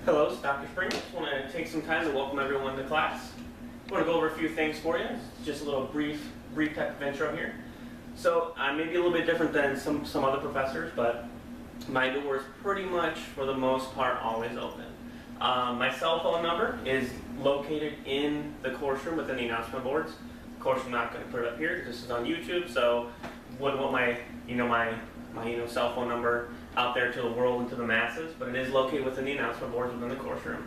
Hello, it's Dr. Springer. Just want to take some time to welcome everyone to class. I want to go over a few things for you. Just a little brief type of intro here. So I may be a little bit different than some other professors, but my door is pretty much, for the most part, always open. My cell phone number is located in the course room within the announcement boards. Of course, I'm not going to put it up here. This is on YouTube, so wouldn't want my cell phone number out there to the world and to the masses, but it is located within the announcement boards within the course room.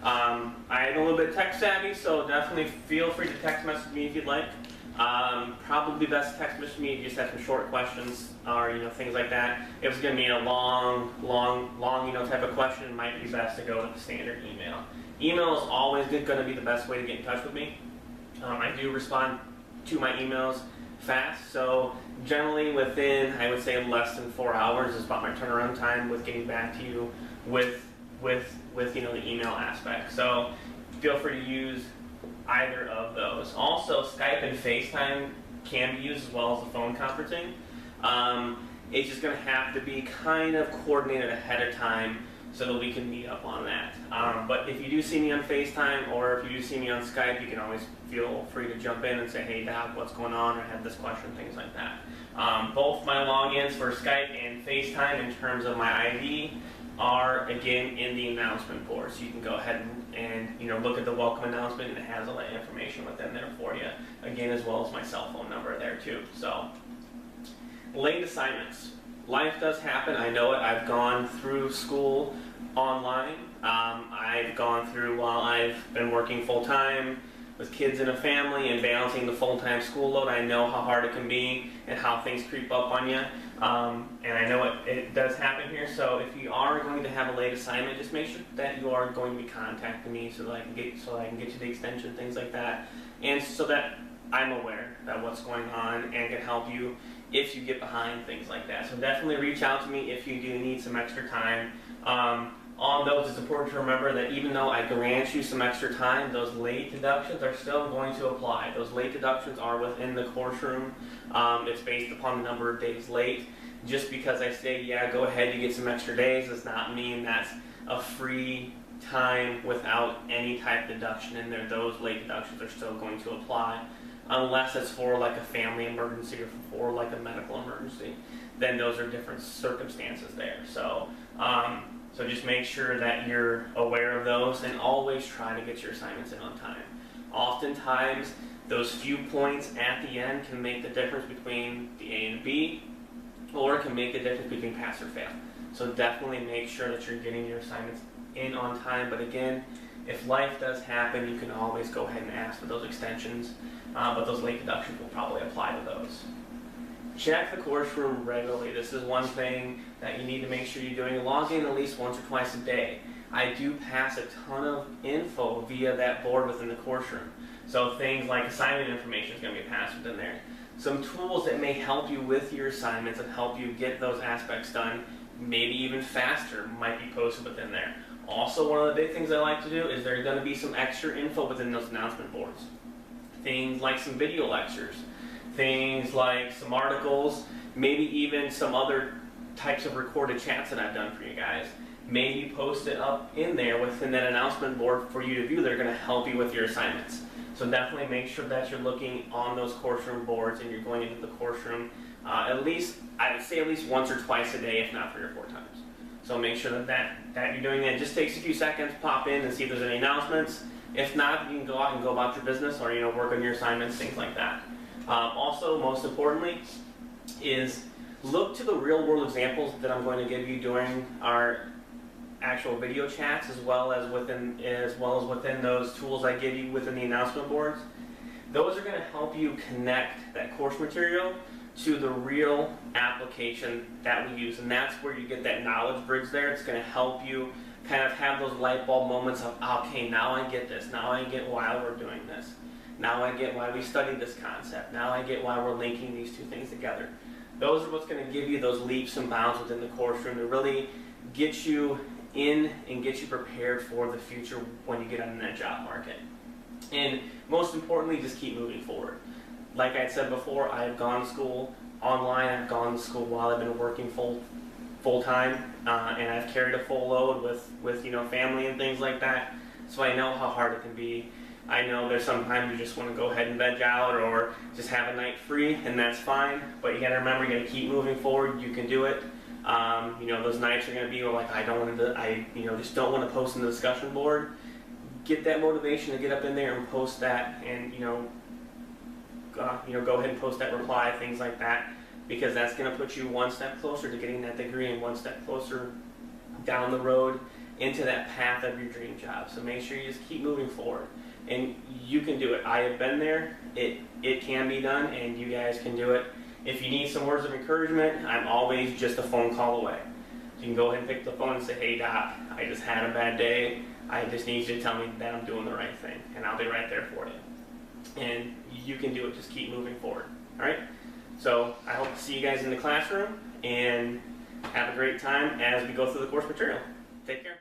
I am a little bit tech savvy, so definitely feel free to text message me if you'd like. Probably text message me if you just have some short questions or things like that. If it's going to be a long type of question, it might be best to go with the standard email. Email is always going to be the best way to get in touch with me. I do respond to my emails fast, so generally within, I would say, less than 4 hours is about my turnaround time with getting back to you with the email aspect. So feel free to use either of those. Also, Skype and FaceTime can be used as well as the phone conferencing. It's just going to have to be kind of coordinated ahead of time so that we can meet up on that. But if you do see me on FaceTime or if you do see me on Skype, you can always feel free to jump in and say, hey Doc, what's going on? Or I have this question, things like that. Both my logins for Skype and FaceTime in terms of my ID are, again, in the announcement board. So you can go ahead and look at the welcome announcement, and it has all that information within there for you. Again, as well as my cell phone number there too. So, late assignments. Life does happen, I know it. I've gone through school online. I've gone through while I've been working full-time with kids in a family and balancing the full-time school load. I know how hard it can be and how things creep up on you. And I know it does happen here, so if you are going to have a late assignment, just make sure that you are going to be contacting me so that I can get you the extension, things like that, and so that I'm aware of what's going on and can help you if you get behind, things like that. So definitely reach out to me if you do need some extra time. On those, it's important to remember that even though I grant you some extra time, those late deductions are still going to apply. Those late deductions are within the course room. It's based upon the number of days late. Just because I say, yeah, go ahead, you get some extra days, does not mean that's a free time without any type of deduction in there. Those late deductions are still going to apply unless it's for like a family emergency or for like a medical emergency. Then those are different circumstances there. So so just make sure that you're aware of those and always try to get your assignments in on time. Oftentimes, those few points at the end can make the difference between the A and B, or it can make a difference between pass or fail. So definitely make sure that you're getting your assignments in on time. But again, if life does happen, you can always go ahead and ask for those extensions, but those late deductions will probably apply to those. Check the course room regularly. This is one thing that you need to make sure you're doing. Log in at least once or twice a day. I do pass a ton of info via that board within the course room. So things like assignment information is going to be passed within there. Some tools that may help you with your assignments and help you get those aspects done, maybe even faster, might be posted within there. Also, one of the big things I like to do is there's going to be some extra info within those announcement boards. Things like some video lectures, things like some articles, maybe even some other types of recorded chats that I've done for you guys. Maybe post it up in there within that announcement board for you to view. They're going to help you with your assignments. So definitely make sure that you're looking on those course room boards and you're going into the course room at least, I would say at least once or twice a day, if not 3 or 4 times. So make sure that you're doing that. It just takes a few seconds, pop in and see if there's any announcements. If not, you can go out and go about your business or work on your assignments, things like that. Also, most importantly, is look to the real world examples that I'm going to give you during our actual video chats, as well as within those tools I give you within the announcement boards. Those are going to help you connect that course material to the real application that we use, and that's where you get that knowledge bridge there. It's going to help you kind of have those light bulb moments of, okay, now I get this, now I get why we're doing this, now I get why we studied this concept, now I get why we're linking these two things together. Those are what's going to give you those leaps and bounds within the course room to really get you in and get you prepared for the future when you get on that job market. And most importantly, just keep moving forward. Like I said before, I've gone to school online, I've gone to school while I've been working full full time, and I've carried a full load with family and things like that. So I know how hard it can be. I know there's sometimes you just want to go ahead and veg out or just have a night free, and that's fine. But you got to remember, you got to keep moving forward. You can do it. Those nights are going to be like, I just don't want to post in the discussion board. Get that motivation to get up in there and post that, and go ahead and post that reply, things like that, because that's going to put you one step closer to getting that degree and one step closer down the road into that path of your dream job. So make sure you just keep moving forward, and you can do it. I have been there. It can be done, and you guys can do it. If you need some words of encouragement, I'm always just a phone call away. You can go ahead and pick the phone and say, hey Doc, I just had a bad day. I just need you to tell me that I'm doing the right thing, and I'll be right there for you. And you can do it. Just keep moving forward. All right? So I hope to see you guys in the classroom, and have a great time as we go through the course material. Take care.